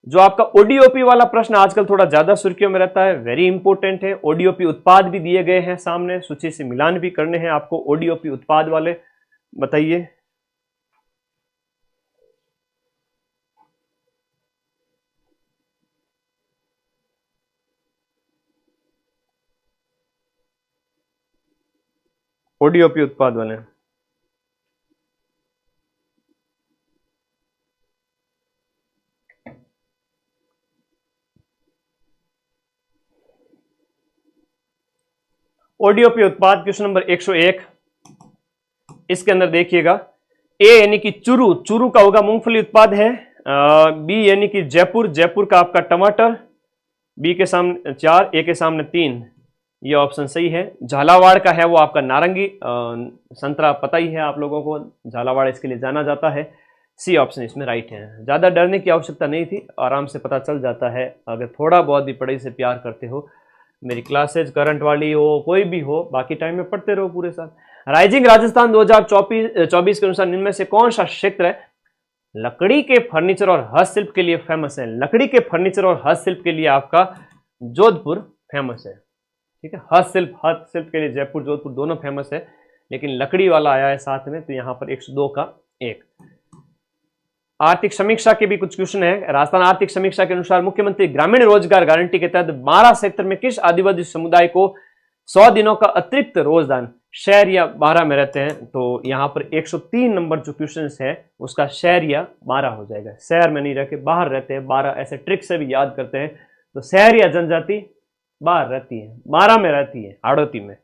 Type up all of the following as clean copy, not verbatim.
जो आपका ओडीओपी वाला प्रश्न आजकल थोड़ा ज्यादा सुर्खियों में रहता है, वेरी इंपॉर्टेंट है। ओडीओपी उत्पाद भी दिए गए हैं सामने, सूची से मिलान भी करने हैं आपको ओडीओपी उत्पाद वाले। बताइए, ओडीओपी उत्पाद वाले ओडीओपी उत्पाद क्वेश्चन नंबर 101। इसके अंदर देखिएगा, ए यानी कि चूरू, चूरू का होगा मूंगफली उत्पाद है। बी यानी कि जयपुर, जयपुर का आपका टमाटर, बी के सामने 4, ए के सामने 3, ये ऑप्शन सही है। झालावाड़ का है वो आपका नारंगी संतरा, पता ही है आप लोगों को, झालावाड़ इसके लिए जाना जाता है। सी ऑप्शन इसमें राइट है। ज्यादा डरने की आवश्यकता नहीं थी, आराम से पता चल जाता है अगर थोड़ा बहुत भी पढ़ाई से प्यार करते हो। मेरी क्लासेज करंट वाली हो कोई भी हो, बाकी टाइम में पढ़ते रहो पूरे साल। राइजिंग राजस्थान 2024 के अनुसार इनमें से कौन सा क्षेत्र है लकड़ी के फर्नीचर और हस्तशिल्प के लिए फेमस है? लकड़ी के फर्नीचर और हस्तशिल्प के लिए आपका जोधपुर फेमस है, ठीक है। हस्तशिल्प के लिए जयपुर जोधपुर दोनों फेमस है, लेकिन लकड़ी वाला आया है साथ में, तो यहां पर 102 का 1। आर्थिक समीक्षा के भी कुछ क्वेश्चन है। राजस्थान आर्थिक समीक्षा के अनुसार मुख्यमंत्री ग्रामीण रोजगार गारंटी के तहत 12 सेक्टर में किस आदिवासी समुदाय को 100 दिनों का अतिरिक्त रोजगार, शहर या 12 में रहते हैं? तो यहां पर 103 नंबर जो क्वेश्चन है उसका शहर या 12 हो जाएगा। शहर में नहीं रह के बाहर रहते हैं 12, ऐसे ट्रिक से भी याद करते हैं। तो शहर या जनजाति बाहर रहती है, 12 में रहती है, हाड़ौती में।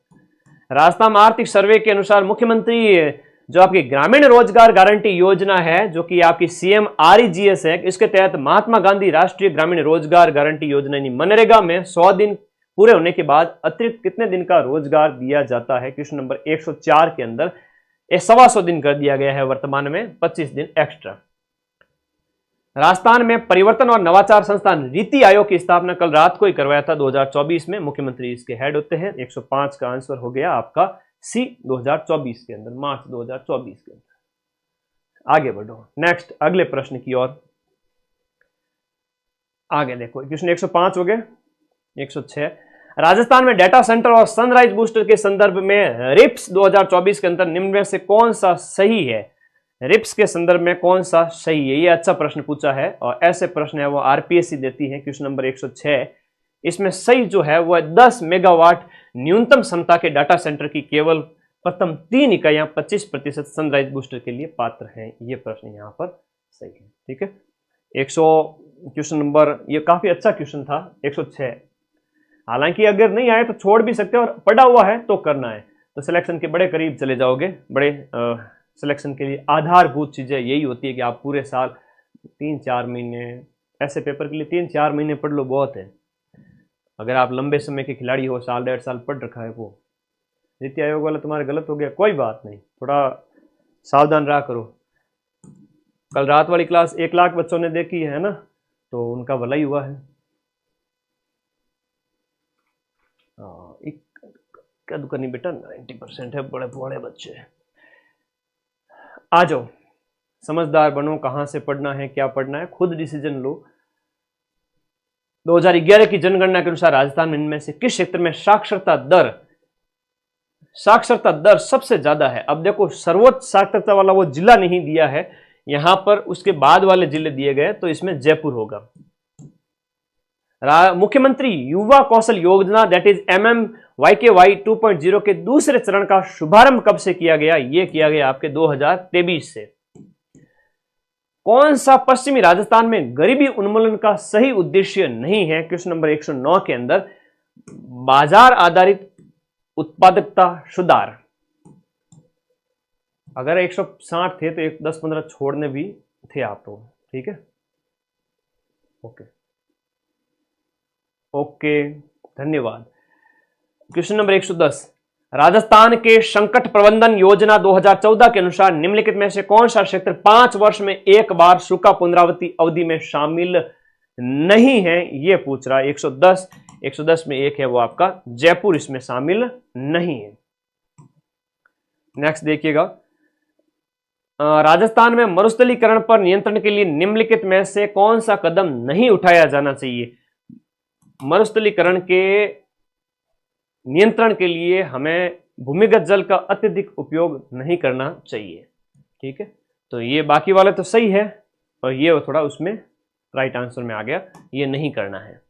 राजस्थान आर्थिक सर्वे के अनुसार मुख्यमंत्री जो आपकी ग्रामीण रोजगार गारंटी योजना है, जो कि आपकी सीएम आरईजीएस है, इसके तहत महात्मा गांधी राष्ट्रीय ग्रामीण रोजगार गारंटी योजना यानी मनरेगा में 100 दिन पूरे होने के बाद अतिरिक्त कितने दिन का रोजगार दिया जाता है? क्वेश्चन नंबर 104 के अंदर 125 दिन कर दिया गया है, वर्तमान में 25 दिन एक्स्ट्रा। राजस्थान में परिवर्तन और नवाचार संस्थान नीति आयोग की स्थापना कल रात को ही करवाया था 2024 में, मुख्यमंत्री इसके हेड होते हैं। 105 का आंसर हो गया आपका सी, 2024 के अंदर, मार्च 2024 के अंदर। आगे बढ़ो, नेक्स्ट अगले प्रश्न की ओर आगे देखो। क्वेश्चन 105 हो गए। 106, राजस्थान में डेटा सेंटर और सनराइज बूस्टर के संदर्भ में रिप्स 2024 के अंदर निम्न में से कौन सा सही है? रिप्स के संदर्भ में कौन सा सही है? ये अच्छा प्रश्न पूछा है, और ऐसे प्रश्न है वो आरपीएससी देती है। क्वेश्चन नंबर 106, इसमें सही जो है वो 10 मेगावाट न्यूनतम क्षमता के डाटा सेंटर की केवल प्रथम 3 इकाइयां 25% सनराइज बूस्टर के लिए पात्र हैं। ये प्रश्न यहां पर सही है, ठीक है। क्वेश्चन नंबर, ये काफी अच्छा क्वेश्चन था 106। हालांकि अगर नहीं आए तो छोड़ भी सकते, और पढ़ा हुआ है तो करना है, तो सिलेक्शन के बड़े करीब चले जाओगे। बड़े सिलेक्शन के लिए आधारभूत चीजें यही होती है कि आप पूरे साल 3-4 महीने, ऐसे पेपर के लिए 3-4 महीने पढ़ लो, बहुत है। अगर आप लंबे समय के खिलाड़ी हो, साल 1.5 साल पढ़ रखा है, वो नीति आयोग वाला तुम्हारा गलत हो गया, कोई बात नहीं, थोड़ा सावधान रहा करो। कल रात वाली क्लास 1 लाख बच्चों ने देखी है ना, तो उनका भला ही हुआ है। क्या दुकानी बेटा, 90% है, बड़े बड़े बच्चे। आ जाओ, समझदार बनो, कहां से पढ़ना है, क्या पढ़ना है, खुद डिसीजन लो। 2011 की जनगणना के अनुसार राजस्थान में इनमें से किस क्षेत्र में साक्षरता दर सबसे ज्यादा है? अब देखो, सर्वोच्च साक्षरता वाला वो जिला नहीं दिया है यहां पर, उसके बाद वाले जिले दिए गए, तो इसमें जयपुर होगा। मुख्यमंत्री युवा Kaushal Yojana that is MMYKY 2.0 के दूसरे चरण का शुभारंभ कब से किया गया? यह किया गया आपके 2023 से। कौन सा पश्चिमी राजस्थान में गरीबी उन्मूलन का सही उद्देश्य नहीं है? क्वेश्चन नंबर 109 के अंदर बाजार आधारित उत्पादकता सुधार। अगर 160 थे तो 10-15 छोड़ने भी थे आप लोग, ठीक है। ओके, धन्यवाद। क्वेश्चन नंबर 110, राजस्थान के संकट प्रबंधन योजना 2014 के अनुसार निम्नलिखित में से कौन सा क्षेत्र 5 वर्ष में एक बार सूखा पुनरावृत्ति अवधि में शामिल नहीं है? यह पूछ रहा है। 110 में एक है वो आपका जयपुर, इसमें शामिल नहीं है। नेक्स्ट देखिएगा, राजस्थान में मरुस्थलीकरण पर नियंत्रण के लिए निम्नलिखित में से कौन सा कदम नहीं उठाया जाना चाहिए? मरुस्थलीकरण के नियंत्रण के लिए हमें भूमिगत जल का अत्यधिक उपयोग नहीं करना चाहिए। ठीक है, तो ये बाकी वाले तो सही है और ये थोड़ा उसमें राइट आंसर में आ गया, ये नहीं करना है।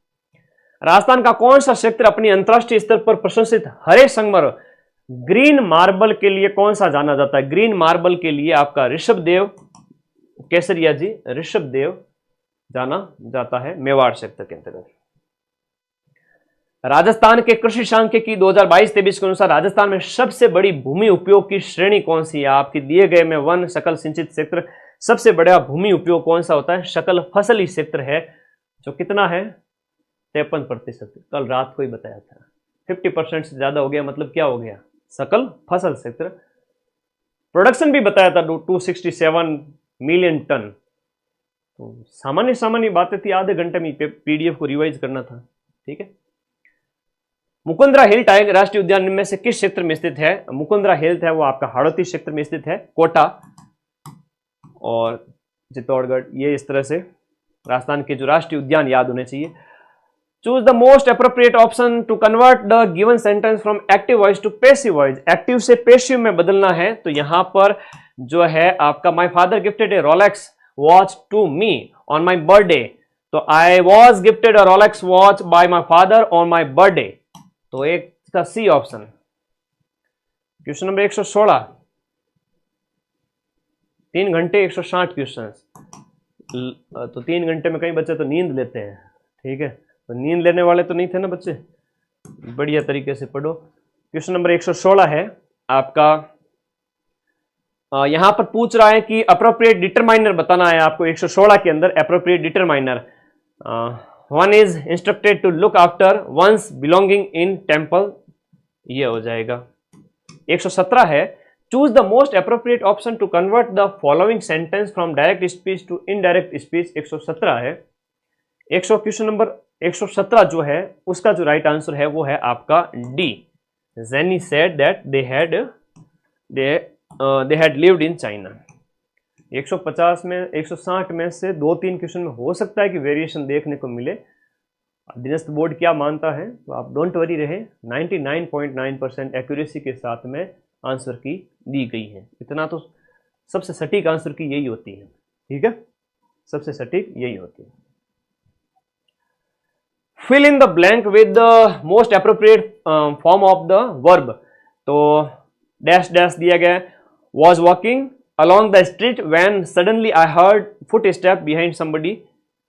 राजस्थान का कौन सा क्षेत्र अपनी अंतरराष्ट्रीय स्तर पर प्रशंसित हरे संगमर ग्रीन मार्बल के लिए कौन सा जाना जाता है? ग्रीन मार्बल के लिए आपका ऋषभदेव केसरिया जी, ऋषभदेव जाना जाता है मेवाड़ क्षेत्र के अंतर्गत। राजस्थान के कृषि सांख्यिकी 2022-23 के अनुसार राजस्थान में सबसे बड़ी भूमि उपयोग की श्रेणी कौन सी है? आपके दिए गए में वन सकल सिंचित क्षेत्र, सबसे बड़ा भूमि उपयोग कौन सा होता है? सकल फसली क्षेत्र है, जो कितना है? 53%। कल रात को ही बताया था। 50% से ज्यादा हो गया, मतलब क्या हो गया? सकल फसल क्षेत्र। प्रोडक्शन भी बताया था 267 मिलियन टन। तो सामान्य सामान्य बातें थी, आधे घंटे में पीडीएफ को रिवाइज करना था। ठीक है, मुकुंदरा हिल टाइगर राष्ट्रीय उद्यान में से किस क्षेत्र में स्थित है? मुकुंदरा हिल है वो आपका हाड़ौती क्षेत्र में स्थित है, कोटा और चित्तौड़गढ़, ये इस तरह से राजस्थान के जो राष्ट्रीय उद्यान याद होने चाहिए। Choose the most appropriate option to convert the given sentence from active voice to passive voice. Active से पैसिव में बदलना है, तो यहां पर जो है आपका my father gifted a Rolex watch to me on my birthday, तो I was gifted a Rolex watch by my father on my birthday, तो एक था सी ऑप्शन। क्वेश्चन नंबर 116, 3 घंटे 160 क्वेश्चन, तो 3 घंटे में कई बच्चे तो नींद लेते हैं। ठीक है, तो नींद लेने वाले तो नहीं थे ना बच्चे, बढ़िया तरीके से पढ़ो। क्वेश्चन नंबर 116 है आपका, यहां पर पूछ रहा है कि अप्रोप्रिएट डिटरमाइनर बताना है आपको। 116 के अंदर appropriate determiner, one is instructed to look after one's belonging in temple, ये हो जाएगा। 117 है choose the most appropriate option to convert the following sentence from direct speech to indirect speech, 117 है। क्वेश्चन नंबर 117 जो है उसका जो राइट आंसर है वो है आपका D, jenny said that they had lived in China. 150 में 160 में से 2-3 क्वेश्चन में हो सकता है कि वेरिएशन देखने को मिले। अधीनस्थ बोर्ड क्या मानता है, तो आप डोंट वरी रहे, 99.9% एक्यूरेसी के साथ में आंसर की दी गई है। इतना तो सबसे सटीक आंसर की यही होती है। ठीक है, सबसे सटीक यही होती है। Fill in the blank with the most appropriate form of the verb, तो डैश डैश दिया गया है। Was walking along the street when suddenly I heard footstep behind somebody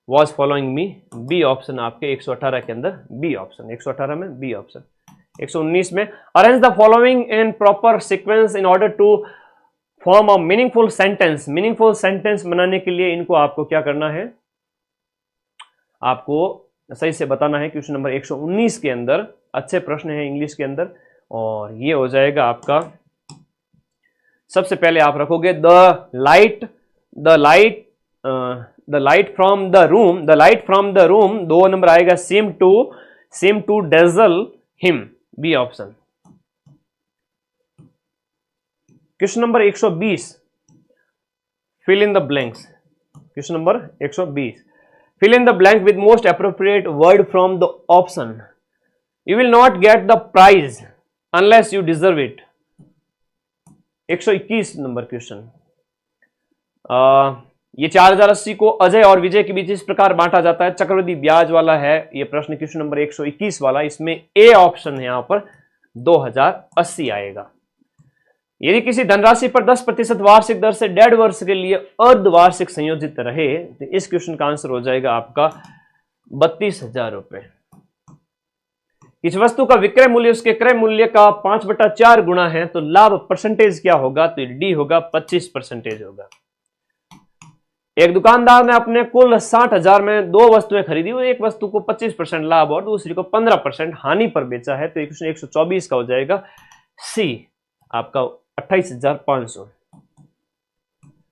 was following me, B option आपके 118 के अंदर, B option 118 में B option. 119 में arrange the following in proper sequence in order to form a meaningful sentence. Meaningful sentence बनाने के लिए इनको आपको क्या करना है, आपको सही से बताना है। क्वेश्चन नंबर 119 के अंदर अच्छे प्रश्न है इंग्लिश के अंदर, और ये हो जाएगा आपका, सबसे पहले आप रखोगे the light from the room, 2 number आएगा same to dazzle him, B option. Question number 120 fill in the blanks, question number 120 fill in the blank with most appropriate word from the option. You will not get the prize unless you deserve it, 121 number question. ये 4080 को अजय और विजय के बीच इस प्रकार बांटा जाता है, चक्रवृद्धि ब्याज वाला है ये प्रश्न, क्वेश्चन नंबर 121 वाला। इसमें ए ऑप्शन है, यहां पर 2080 आएगा। यदि किसी धनराशि पर 10% वार्षिक दर से 1.5 वर्ष के लिए अर्धवार्षिक संयोजित रहे, तो इस क्वेश्चन का आंसर हो जाएगा आपका 32,000 रुपए। इस वस्तु का विक्रय मूल्य उसके क्रय मूल्य का 5/4 गुना है, तो लाभ परसेंटेज क्या होगा, तो डी होगा 25% होगा। एक दुकानदार ने अपने कुल 60,000 में 2 वस्तुएं खरीदी, वो एक वस्तु को 25% लाभ और दूसरी को 15% हानि पर बेचा है, तो 124 का हो जाएगा सी आपका 28,500।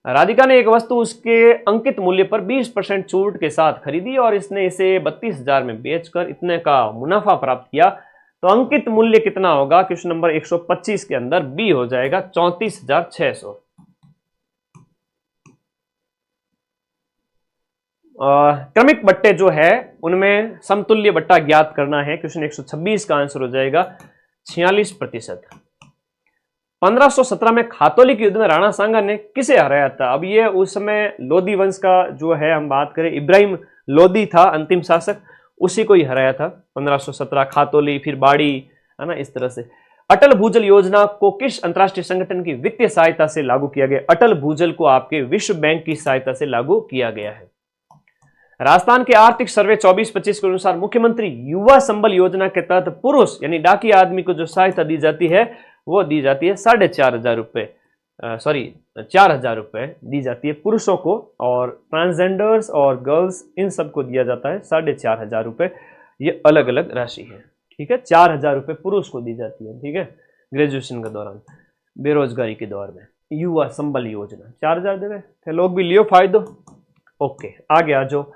राधिका ने एक वस्तु उसके अंकित मूल्य पर 20% छूट के साथ खरीदी और इसने इसे 32,000 में बेचकर इतने का मुनाफा प्राप्त किया, तो अंकित मूल्य कितना होगा, क्वेश्चन नंबर 125 के अंदर बी हो जाएगा 34,600। क्रमिक बट्टे जो है उनमें समतुल्य बट्टा ज्ञात करना है। क्वेश्चन 126 का आंसर हो जाएगा 46%। 1517 में खातौली के युद्ध में राणा सांगा ने किसे हराया था? अब ये उस समय लोधी वंश का जो है, हम बात करें इब्राहिम लोधी था अंतिम शासक, उसी को ही हराया था 1517। खातौली, फिर बाड़ी, है ना, इस तरह से। अटल भूजल योजना को किस अंतरराष्ट्रीय संगठन की वित्तीय सहायता से लागू किया गया? अटल भूजल को आपके विश्व बैंक की सहायता से लागू किया गया है। राजस्थान के आर्थिक सर्वे 24-25 के अनुसार मुख्यमंत्री युवा संबल योजना के तहत पुरुष यानी डाकिया आदमी को जो सहायता दी जाती है वो दी जाती है 4,500 रुपए, 4,000 रुपए दी जाती है पुरुषों को, और ट्रांसजेंडर्स और गर्ल्स इन सबको दिया जाता है 4,500 रुपए। ये अलग अलग राशि है, ठीक है। 4,000 रुपए पुरुष को दी जाती है, ठीक है, ग्रेजुएशन के दौरान, बेरोजगारी के दौर में। युवा संबल योजना 4,000 देवे, लोग भी लियो फायदो। ओके, आगे आ जाओ।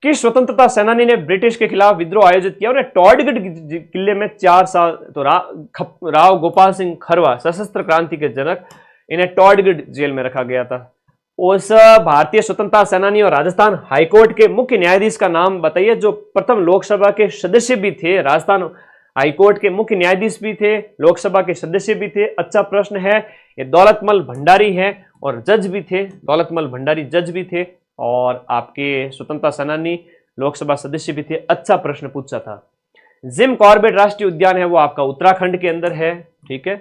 किस स्वतंत्रता सेनानी ने ब्रिटिश के खिलाफ विद्रोह आयोजित किया? उन्हें टॉडगढ़ किले में 4 साल, तो राव गोपाल सिंह खरवा, सशस्त्र क्रांति के जनक, इन्हें टॉडगढ़ जेल में रखा गया था। उस भारतीय स्वतंत्रता सेनानी और राजस्थान हाईकोर्ट के मुख्य न्यायाधीश का नाम बताइए जो प्रथम लोकसभा के सदस्य भी थे, राजस्थान हाईकोर्ट के मुख्य न्यायाधीश भी थे, लोकसभा के सदस्य भी थे। अच्छा प्रश्न है, ये दौलतमल भंडारी है, और जज भी थे, दौलतमल भंडारी जज भी थे, और आपके स्वतंत्रता सेनानी लोकसभा सदस्य भी थे। अच्छा प्रश्न पूछा था। जिम कॉर्बेट राष्ट्रीय उद्यान है वो आपका उत्तराखंड के अंदर है, ठीक है।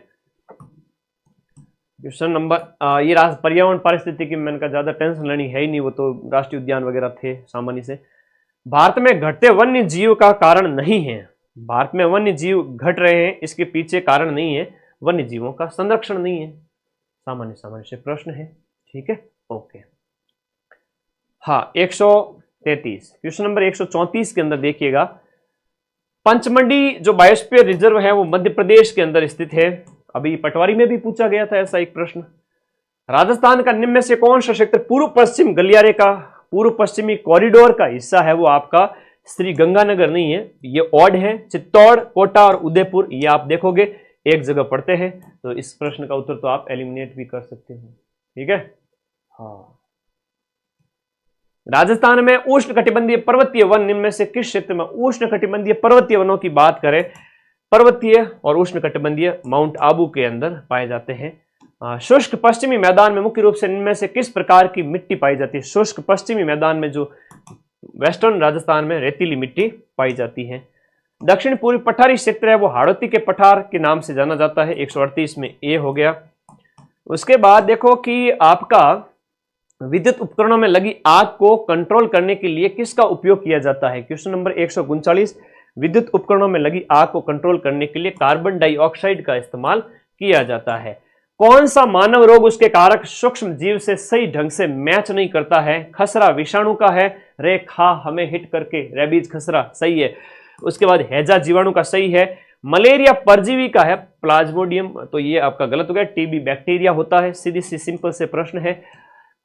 क्वेश्चन नंबर, ये पर्यावरण पारिस्थितिकी में मैंने कहा ज्यादा टेंशन लेनी है ही नहीं, वो तो राष्ट्रीय उद्यान वगैरह थे सामान्य से। भारत में घटते वन्य जीव का कारण नहीं है। भारत में वन्य जीव घट रहे हैं, इसके पीछे कारण नहीं है वन्य जीवों का संरक्षण नहीं है, सामान्य से प्रश्न है, ठीक है। ओके, हाँ 133, क्वेश्चन नंबर 134 के अंदर देखिएगा, पंचमंडी जो बायोस्फीयर रिजर्व है वो मध्य प्रदेश के अंदर स्थित है। अभी पटवारी में भी पूछा गया था ऐसा एक प्रश्न। राजस्थान का निम्न में से कौन सा क्षेत्र पूर्व पश्चिम गलियारे का, पूर्व पश्चिमी कॉरिडोर का हिस्सा है? वो आपका श्री गंगानगर नहीं है, ये ऑड है। चित्तौड़, कोटा और उदयपुर, ये आप देखोगे एक जगह पढ़ते हैं, तो इस प्रश्न का उत्तर तो आप एलिमिनेट भी कर सकते हैं, ठीक है। हाँ, राजस्थान में उष्णकटिबंधीय पर्वतीय वन निम्न में से किस क्षेत्र में? उष्णकटिबंधीय पर्वतीय वनों की बात करें, पर्वतीय और उष्णकटिबंधीय माउंट आबू के अंदर पाए जाते हैं। शुष्क पश्चिमी मैदान में मुख्य रूप से इनमें से किस प्रकार की मिट्टी पाई जाती है? शुष्क पश्चिमी मैदान में, जो वेस्टर्न राजस्थान में रेतीली मिट्टी पाई जाती है। दक्षिण पूर्वी पठारी क्षेत्र है वो हाड़ौती के पठार के नाम से जाना जाता है, 138 में ए हो गया। उसके बाद देखो कि आपका विद्युत उपकरणों में लगी आग को कंट्रोल करने के लिए किसका उपयोग किया जाता है? क्वेश्चन नंबर 139, विद्युत उपकरणों में लगी आग को कंट्रोल करने के लिए कार्बन डाइऑक्साइड का इस्तेमाल किया जाता है। कौन सा मानव रोग उसके कारक सूक्ष्म जीव से सही ढंग से मैच नहीं करता है? खसरा विषाणु का है, रे खा हमें हिट करके, रेबीज खसरा सही है। उसके बाद हैजा जीवाणु का सही है। मलेरिया परजीवी का है, प्लाज्मोडियम, तो ये आपका गलत हो गया। टीबी बैक्टीरिया होता है। सीधी सी सिंपल से प्रश्न है,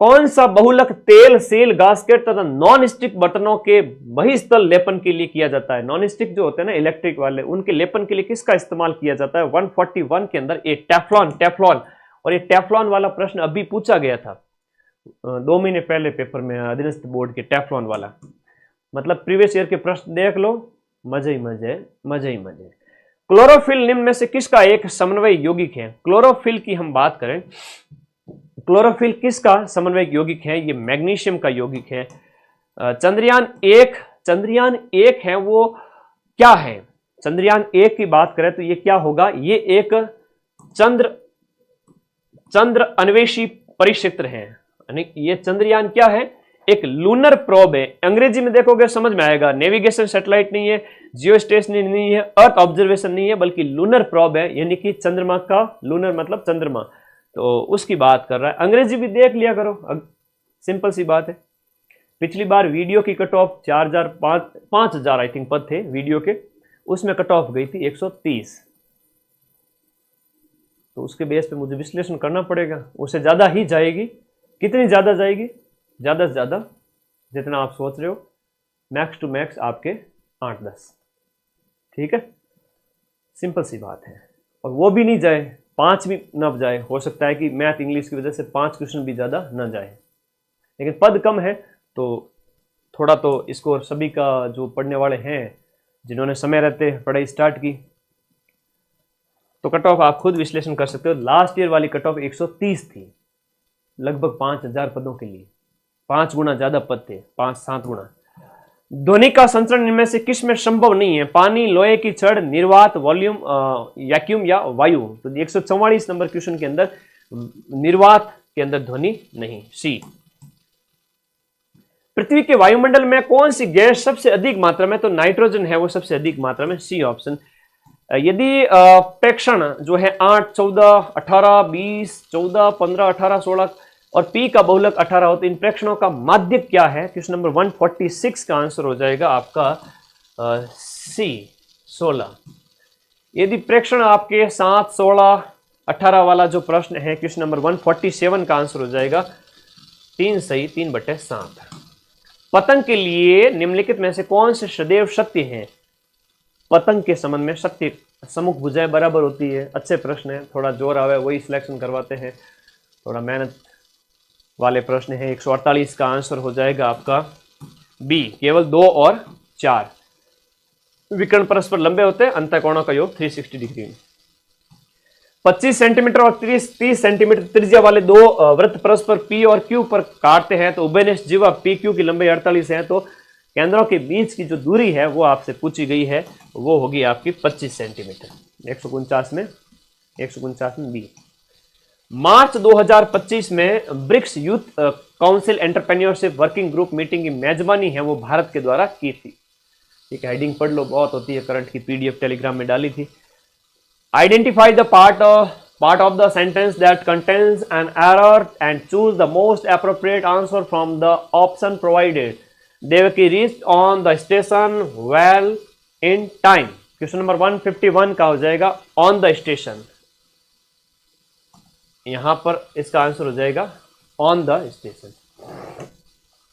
कौन सा बहुलक तेल, सेल, गास्केट तथा नॉन स्टिक बर्तनों के बहिस्थल लेपन के लिए किया जाता है? नॉन स्टिक जो होते हैं ना इलेक्ट्रिक वाले, उनके लेपन के लिए किसका इस्तेमाल किया जाता है? 141 के अंदर एक टेफ्लॉन, और ये टेफ्लॉन वाला प्रश्न अभी पूछा गया था 2 महीने पहले पेपर में, अधीनस्थ बोर्ड के, टेफ्लॉन वाला। मतलब प्रीवियस ईयर के प्रश्न देख लो, मजे ही मजे। क्लोरोफिल निम्न में से किसका एक समन्वय यौगिक है? क्लोरोफिल की हम बात करें, क्लोरोफिल किसका समन्वय यौगिक है? ये मैग्नीशियम का यौगिक है। चंद्रयान एक है वो क्या है? चंद्रयान 1 की बात करें तो ये क्या होगा? ये एक चंद्र अन्वेषी परिक्षेत्र है। ये चंद्रयान क्या है? एक लूनर प्रोब है। अंग्रेजी में देखोगे समझ में आएगा, नेविगेशन सैटेलाइट नहीं है, जियो स्टेशनरी नहीं है, अर्थ ऑब्जर्वेशन नहीं है, बल्कि लूनर प्रोब है, यानी कि चंद्रमा का, लूनर मतलब चंद्रमा, तो उसकी बात कर रहा है। अंग्रेजी भी देख लिया करो, सिंपल सी बात है। पिछली बार वीडियो की कट ऑफ 5,000 आई थिंक पद थे वीडियो के, उसमें कट ऑफ गई थी 130, तो उसके बेस पे मुझे विश्लेषण करना पड़ेगा, उससे ज्यादा ही जाएगी। कितनी ज्यादा जाएगी? ज्यादा से ज्यादा जितना आप सोच रहे हो, मैक्स टू मैक्स आपके 8-10, ठीक है, सिंपल सी बात है। और वो भी नहीं जाए, 5 भी न जाए, हो सकता है कि मैथ इंग्लिश की वजह से 5 क्वेश्चन भी ज्यादा न जाए, लेकिन पद कम है तो थोड़ा तो इसको सभी का जो पढ़ने वाले हैं जिन्होंने समय रहते पढ़ाई स्टार्ट की, तो कट ऑफ आप खुद विश्लेषण कर सकते हो। लास्ट ईयर वाली कट ऑफ 130 थी, लगभग 5000 पदों के लिए 5 गुना ज्यादा पद थे, 5-7 गुना। ध्वनि का संचरण इनमें से किस में संभव नहीं है? पानी, लोहे की छड़, निर्वात, वॉल्यूम, वैक्यूम या वायु। तो 144 नंबर क्वेश्चन के अंदर निर्वात के अंदर ध्वनि नहीं, सी। पृथ्वी के वायुमंडल में कौन सी गैस सबसे अधिक मात्रा में? तो नाइट्रोजन है वो सबसे अधिक मात्रा में, सी ऑप्शन। यदि प्रेक्षण जो है 8, 14, 18, 20, 14, 15, 18, 16 और पी का बहुलक 18 हो, तो इन प्रेक्षणों का माध्यक क्या है? क्वेश्चन नंबर 146 का आंसर हो जाएगा आपका सी, 16। यदि प्रेक्षण आपके 7, 16, 18 वाला जो प्रश्न है, क्वेश्चन नंबर 147 का आंसर हो जाएगा 3 सही, 3/7। पतंग के लिए निम्नलिखित में से कौन से सदैव सत्य हैं? पतंग के संबंध में सत्य सम्मुख भुजाएं बराबर होती है। अच्छे प्रश्न है, थोड़ा जोर आवे वही सिलेक्शन करवाते हैं, थोड़ा मेहनत वाले प्रश्न है। 148 का आंसर हो जाएगा आपका बी, केवल 2 और 4। विकर्ण परस्पर लंबे होते हैं, अंतःकोणों का योग 360 डिग्री। 25 सेंटीमीटर और 30 सेंटीमीटर त्रिज्या वाले दो वृत्त परस्पर पी और क्यू पर काटते हैं, तो उभयनिष्ठ जीवा पी क्यू की लंबाई 48 है, तो केंद्रों के बीच की जो दूरी है वो आपसे पूछी गई है, वो होगी आपकी 25 सेंटीमीटर। 149 में 149 में बी। मार्च 2025 में BRICS youth council entrepreneurship working group meeting की मेजबानी है वो भारत के द्वारा की थी। ठीक है, हेडिंग पढ़ लो, बहुत होती है, करंट की पीडीएफ टेलीग्राम में डाली थी। Identify the part of the sentence that contains an error and choose the most appropriate answer from the option provided. Devaki reached on the station well in time. Question number 151 का हो जाएगा on the station. यहां पर इसका answer हो जाएगा on the station.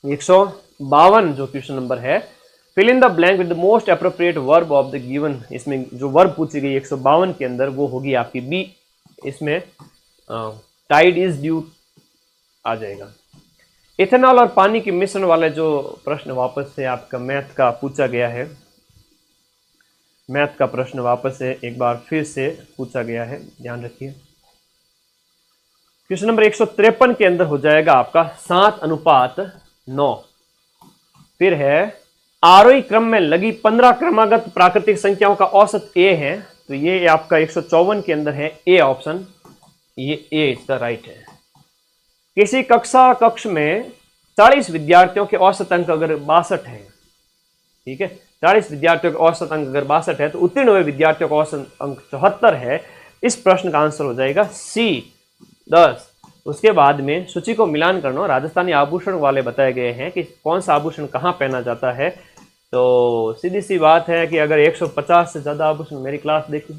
152 जो question number है, fill in the blank with the most appropriate verb of the given. इसमें जो वर्ब पूछी गई 152 के अंदर वो होगी आपकी बी। इसमें टाइड इज ड्यू आ जाएगा। इथेनॉल और पानी के मिश्रण वाले जो प्रश्न वापस से आपका मैथ का पूछा गया है, मैथ का प्रश्न वापस से एक बार फिर से पूछा गया है, ध्यान रखिए। क्वेश्चन नंबर 153 के अंदर हो जाएगा आपका 7:9। फिर है आरोही क्रम में लगी 15 क्रमागत प्राकृतिक संख्याओं का औसत ए है, तो ये आपका 154 के अंदर है ए ऑप्शन, ये ए इसका राइट है। किसी कक्ष में 40 विद्यार्थियों के औसत अंक अगर 62 है, ठीक है, 40 विद्यार्थियों के औसत अंक अगर 62 है, तो उत्तीर्ण हुए विद्यार्थियों का औसत अंक 74 है। इस प्रश्न का आंसर हो जाएगा सी, 10। उसके बाद में सूची को मिलान करना, राजस्थानी आभूषण वाले बताए गए हैं कि कौन सा आभूषण कहाँ पहना जाता है। तो सीधी सी बात है कि अगर 150 से ज्यादा आभूषण, मेरी क्लास देखी,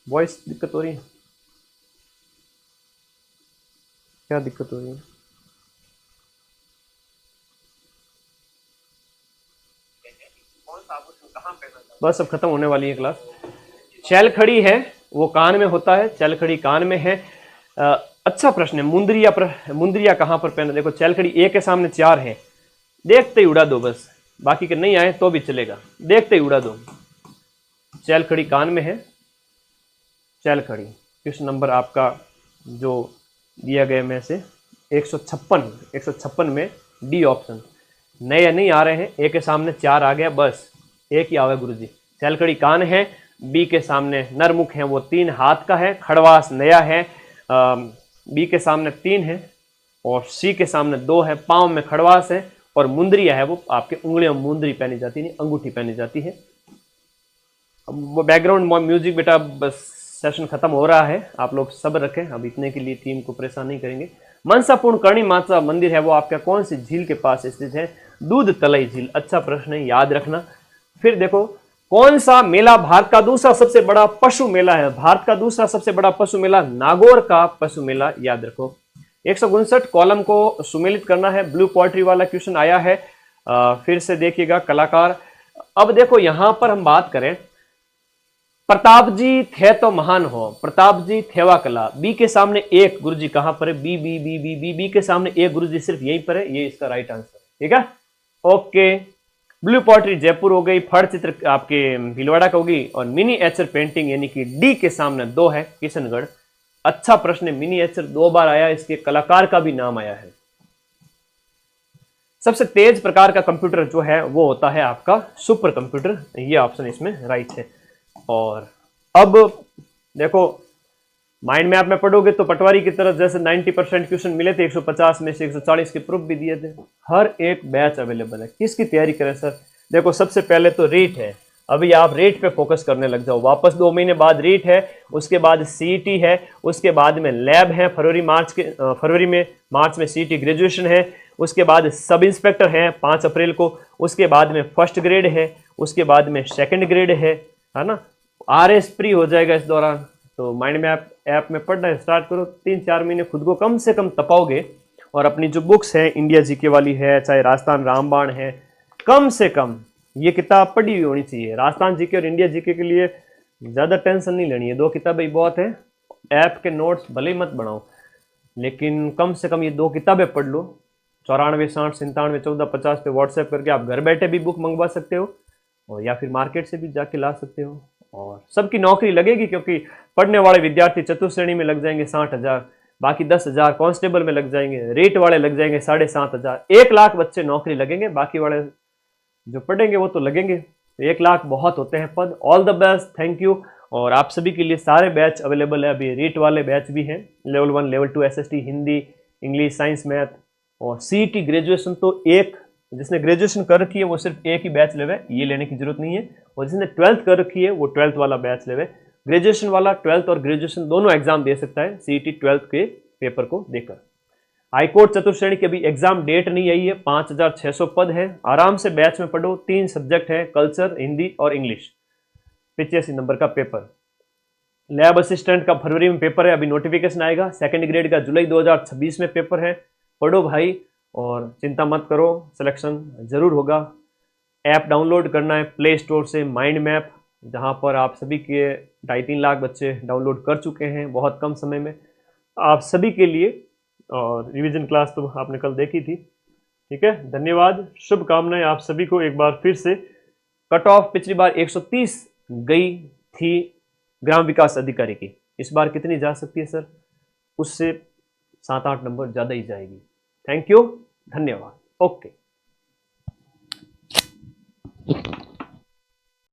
वॉइस दिक्कत हो रही है, क्या दिक्कत हो रही है? बस अब खत्म होने वाली है क्लास। चैल खड़ी है वो कान में होता है, चैल खड़ी कान में है। अच्छा प्रश्न है, मुंदरिया कहां पर पहना? देखो चैल खड़ी ए के सामने 4 है, देखते ही उड़ा दो बस, बाकी के नहीं आए तो भी चलेगा, देखते ही उड़ा दो। चैल खड़ी कान में है, चैल खड़ी। क्वेश्चन नंबर आपका जो दिया गया में से 156 में डी ऑप्शन। नए नहीं आ रहे हैं, ए के सामने 4 आ गया, बस एक ही आवे गुरुजी। चैल खड़ी कान है, बी के सामने नरमुख है वो 3 हाथ का है, खड़वास नया है, बी के सामने 3 है और सी के सामने 2 है, पांव में खड़वास है, और मुंदरिया है वो आपके उंगलियों में मुंदरी पहनी जाती है, अंगूठी पहनी जाती है। अब वो बैकग्राउंड म्यूजिक बेटा, बस सेशन खत्म हो रहा है, आप लोग सब्र रखें, अब इतने के लिए टीम को परेशान नहीं करेंगे। मनसापूर्ण कर्णी माता मंदिर है वो आपका कौन सी झील के पास स्थित है? दूध तलई झील। अच्छा प्रश्न है, याद रखना। फिर देखो कौन सा मेला भारत का दूसरा सबसे बड़ा पशु मेला है? भारत का दूसरा सबसे बड़ा पशु मेला नागौर का पशु मेला, याद रखो। 159 कॉलम को सुमेलित करना है, ब्लू पोएट्री वाला क्वेश्चन आया है। फिर से देखिएगा कलाकार। अब देखो यहां पर हम बात करें, प्रताप जी थे तो महान हो, प्रताप जी थेवा कला, बी के सामने 1 गुरुजी कहां पर है? B B B B B B के सामने 1 गुरुजी सिर्फ यहीं पर है, ये इसका राइट आंसर। ठीक है, ओके। ब्लू पॉटरी जयपुर हो गई, फड़ चित्र आपके भीलवाड़ा का होगी, और मिनीएचर पेंटिंग यानी कि डी के सामने 2 है किशनगढ़। अच्छा प्रश्न है, मिनीएचर 2 बार आया, इसके कलाकार का भी नाम आया है। सबसे तेज प्रकार का कंप्यूटर जो है वो होता है आपका सुपर कंप्यूटर, ये ऑप्शन इसमें राइट है। और अब देखो माइंड मैप में पढ़ोगे तो पटवारी की तरफ जैसे 90% क्वेश्चन मिले थे, 150 में से 140 के प्रूफ भी दिए थे। हर एक बैच अवेलेबल है, किसकी तैयारी करें सर? देखो सबसे पहले तो रेट है, अभी आप रेट पे फोकस करने लग जाओ, वापस 2 महीने बाद रेट है, उसके बाद सीईटी है, उसके बाद में लैब है, फरवरी में मार्च में सीईटी ग्रेजुएशन है, उसके बाद सब इंस्पेक्टर है 5 अप्रैल को, उसके बाद में फर्स्ट ग्रेड है, उसके बाद में सेकंड ग्रेड है ना। आरएस प्री हो जाएगा इस दौरान। तो माइंड मैप ऐप में पढ़ना स्टार्ट करो, 3-4 महीने खुद को कम से कम तपाओगे, और अपनी जो बुक्स है इंडिया जीके वाली है, चाहे राजस्थान रामबाण है, कम से कम ये किताब पढ़ी हुई होनी चाहिए। राजस्थान जीके और इंडिया जीके के लिए ज़्यादा टेंशन नहीं लेनी है, 2 किताबें बहुत है। ऐप के नोट्स भले ही मत बनाओ, लेकिन कम से कम ये 2 किताबें पढ़ लो। 94 60 97 14 50 पे व्हाट्सएप करके आप घर बैठे भी बुक मंगवा सकते हो, और या फिर मार्केट से भी जाके ला सकते हो, और सबकी नौकरी लगेगी, क्योंकि पढ़ने वाले विद्यार्थी चतुर्थ श्रेणी में लग जाएंगे 60,000, बाकी 10,000 कांस्टेबल में लग जाएंगे, रेट वाले लग जाएंगे 7,500, 1 लाख बच्चे नौकरी लगेंगे, बाकी वाले जो पढ़ेंगे वो तो लगेंगे। 1 लाख बहुत होते हैं पद। All the best, thank you. और आप सभी के लिए सारे बैच अवेलेबल है, अभी रेट वाले बैच भी हैं, level 1 level 2 SST Hindi English science math, और सीईटी ग्रेजुएशन तो एक, जिसने ग्रेजुएशन कर रखी है वो सिर्फ एक ही बैच लेवे, ये लेने की जरूरत नहीं है, और जिसने 12th कर रखी है वो 12th वाला बैच लेवे। ग्रेजुएशन वाला 12th और ग्रेजुएशन दोनों एग्जाम दे सकता है सीईटी 12th के पेपर को देकर। हाईकोर्ट चतुर्थ श्रेणी की अभी एग्जाम डेट नहीं आई है, 5,600 पद है, आराम से बैच में पढ़ो। 3 सब्जेक्ट है, कल्चर, हिंदी और इंग्लिश, 85 नंबर का पेपर। लैब असिस्टेंट का फरवरी में पेपर है, अभी नोटिफिकेशन आएगा। सेकंड ग्रेड का जुलाई 2026 में पेपर है। पढ़ो भाई, और चिंता मत करो, सिलेक्शन जरूर होगा। ऐप डाउनलोड करना है प्ले स्टोर से, माइंड मैप, जहां पर आप सभी के 2.5-3 लाख बच्चे डाउनलोड कर चुके हैं बहुत कम समय में आप सभी के लिए। और रिवीजन क्लास तो आपने कल देखी थी, ठीक है। धन्यवाद, शुभकामनाएं आप सभी को। एक बार फिर से कट ऑफ पिछली बार 130 गई थी ग्राम विकास अधिकारी की, इस बार कितनी जा सकती है सर? उससे 7-8 नंबर ज़्यादा ही जाएगी। थैंक यू, धन्यवाद, ओके।